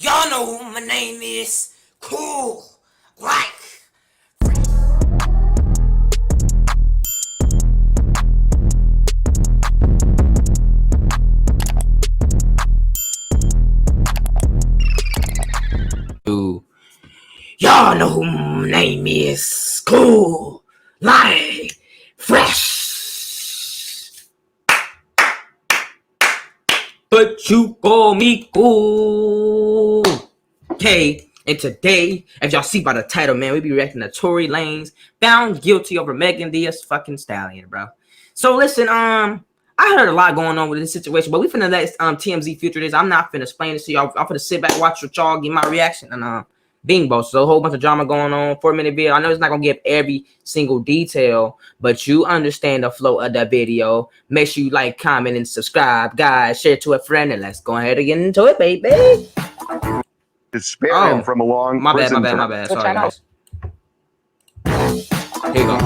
Y'all know who my name is. Cool. Like. Y'all know who my name is. Cool. Like. Fresh. But you call me cool. Okay, and today, as y'all see by the title, man, we be reacting to Tory Lanez found guilty over Megan Thee fucking Stallion, bro. So listen, I heard a lot going on with this situation, but we finna let TMZ future this. I'm not finna explain this to y'all. I'm finna sit back, watch with y'all, give my reaction, and bingo. So a whole bunch of drama going on, 4-minute video. I know it's not gonna give every single detail, but you understand the flow of the video. Make sure you like, comment, and subscribe, guys. Share it to a friend, and let's go ahead and get into it, baby. To spare him from a long prison term. My bad. Sorry, guys. Here you go.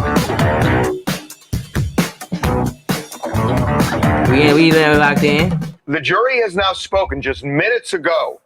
We locked in. The jury has now spoken just minutes ago.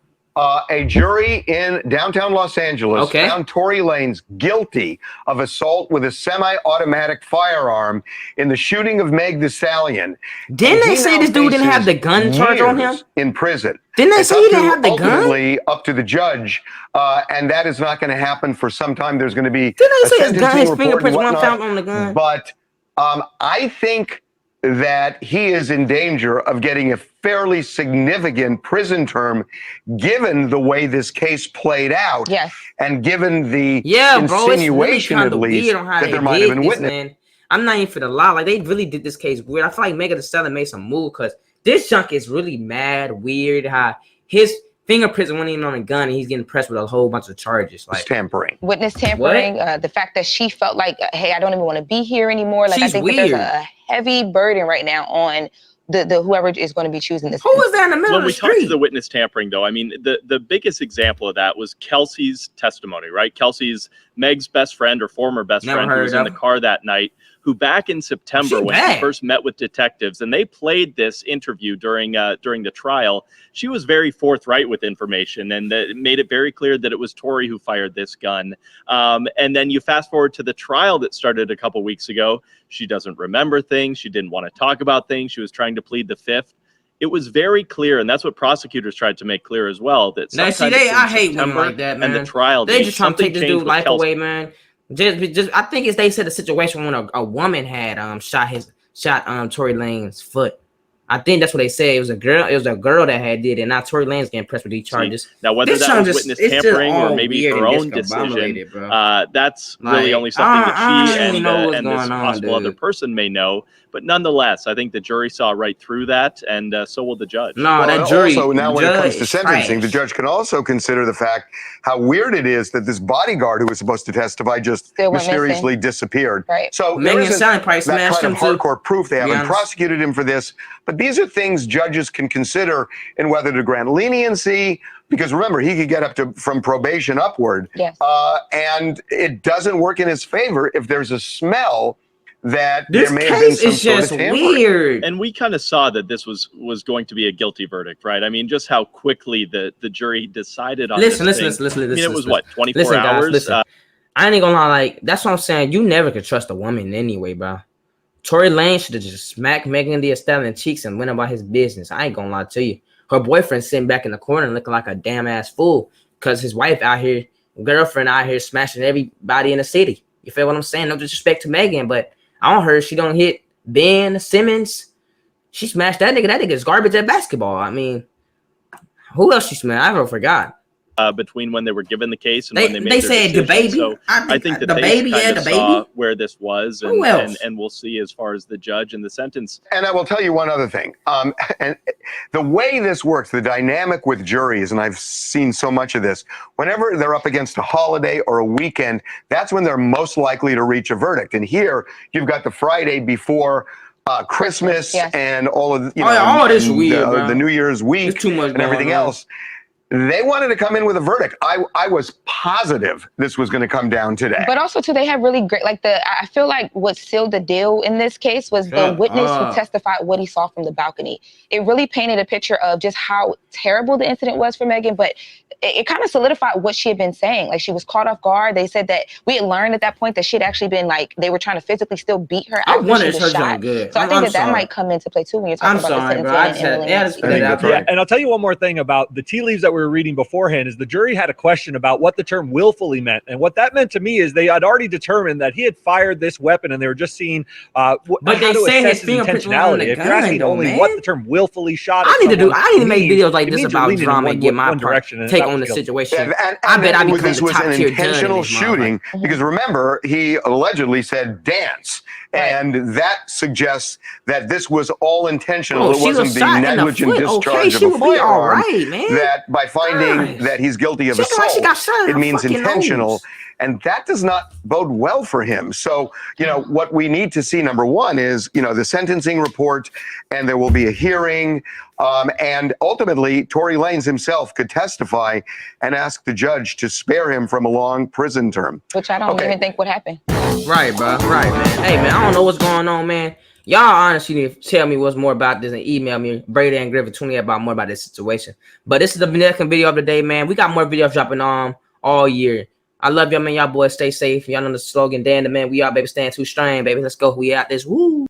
A jury in downtown Los Angeles found Tory Lanez guilty of assault with a semi-automatic firearm in the shooting of Meg Thee Stallion. Didn't they say this dude didn't have the gun charge on him? In prison. Didn't they say he didn't have the gun? Ultimately, up to the judge, and that is not going to happen for some time. There's going to be didn't they say his gun, his fingerprints weren't found on the gun? But I think that he is in danger of getting a fairly significant prison term, given the way this case played out, and given the insinuation, at least, that there might have been witness. I'm not even for the lie. Like, they really did this case weird. I feel like Megan Thee Stallion made some move because this junk is really mad weird. How his fingerprints weren't even on a gun, and he's getting pressed with a whole bunch of charges, like tampering, witness tampering. The fact that she felt like, hey, I don't even want to be here anymore. Like, I think that there's a heavy burden right now on the whoever is going to be choosing this. Who was there in the middle of the street? When we talked to the witness tampering, though, I mean, the biggest example of that was Kelsey's testimony, right? Kelsey's Meg's best friend or former best friend who was in the car that night, who back in September when she first met with detectives, and they played this interview during the trial, she was very forthright with information and made it very clear that it was Tory who fired this gun. And then you fast forward to the trial that started a couple weeks ago. She doesn't remember things. She didn't want to talk about things. She was trying to plead the fifth. It was very clear, and that's what prosecutors tried to make clear as well. That now, see, I hate women like that, man. And the trial, they just trying to take this dude's life away, man. Just I think they said a situation when a woman had shot Tory Lanez's foot. I think that's what they said. It was a girl that had did it, not Tory Lanez getting pressed with these charges. Now, whether that was witness tampering or maybe her own decision, that's really only something that she and this possible other person may know. But nonetheless, I think the jury saw right through that, and so will the judge. No, that jury. Also, now when it comes to sentencing, the judge can also consider the fact how weird it is that this bodyguard who was supposed to testify just mysteriously disappeared. Right. So there isn't that kind of hardcore proof. They haven't prosecuted him for this. But these are things judges can consider in whether to grant leniency, because remember, he could get up to from probation upward. Yes. And it doesn't work in his favor if there's a smell that this there may have been some is just sort of tampering. Weird. And we kind of saw that this was going to be a guilty verdict, right? I mean, just how quickly the jury decided on this. Listen. I mean, it was what, 24 hours? Guys, I ain't gonna lie, like, that's what I'm saying. You never could trust a woman anyway, bro. Tory Lanez should have just smacked Megan Thee Stallion cheeks and went about his business. I ain't gonna lie to you. Her boyfriend sitting back in the corner looking like a damn ass fool because his wife out here, girlfriend out here smashing everybody in the city. You feel what I'm saying? No disrespect to Megan, but I don't heard she don't hit Ben Simmons. She smashed that nigga. That nigga's garbage at basketball. I mean, who else she smashed? I forgot. Between when they were given the case and when they made their decision. The baby. So I think that they kind of saw where this was, and we'll see as far as the judge and the sentence. And I will tell you one other thing. And the way this works, the dynamic with juries, and I've seen so much of this, whenever they're up against a holiday or a weekend, that's when they're most likely to reach a verdict. And here you've got the Friday before Christmas and all of all this weird, the New Year's week too much and everything else. They wanted to come in with a verdict. I was positive this was going to come down today. But also, too, they have really great, I feel like what sealed the deal in this case was the witness who testified what he saw from the balcony. It really painted a picture of just how terrible the incident was for Megan, but it kind of solidified what she had been saying. Like, she was caught off guard. They said that we had learned at that point that she had actually been, like, they were trying to physically still beat her. I wanted her doing good. So I think that might come into play, too, when you're talking about the sentencing. And I'll tell you one more thing about the tea leaves that we were reading beforehand is the jury had a question about what the term willfully meant. And what that meant to me is they had already determined that he had fired this weapon and they were just seeing how to assess his intentionality. If you're asking only what the term willfully shot at, I need to make videos like this about drama and get my take on the situation. I bet I become this the was top an tier intentional shooting because remember, he allegedly said dance. And that suggests that this was all intentional. It wasn't the negligent discharge of a firearm. That by finding that he's guilty of assault, it means intentional. And that does not bode well for him. So, what we need to see, number one, is, the sentencing report, and there will be a hearing. And ultimately, Tory Lanez himself could testify and ask the judge to spare him from a long prison term. Which I don't even think would happen. Right, bro. Right, man. Hey, man, I don't know what's going on, man. Y'all honestly need to tell me what's more about this and email me, Brady and Griffin 20 about more about this situation. But this is the second video of the day, man. We got more videos dropping on all year. I love y'all, man. Y'all boys stay safe. Y'all know the slogan, Dan the man. We out, baby. Stand too strong, baby. Let's go. We out this. Woo.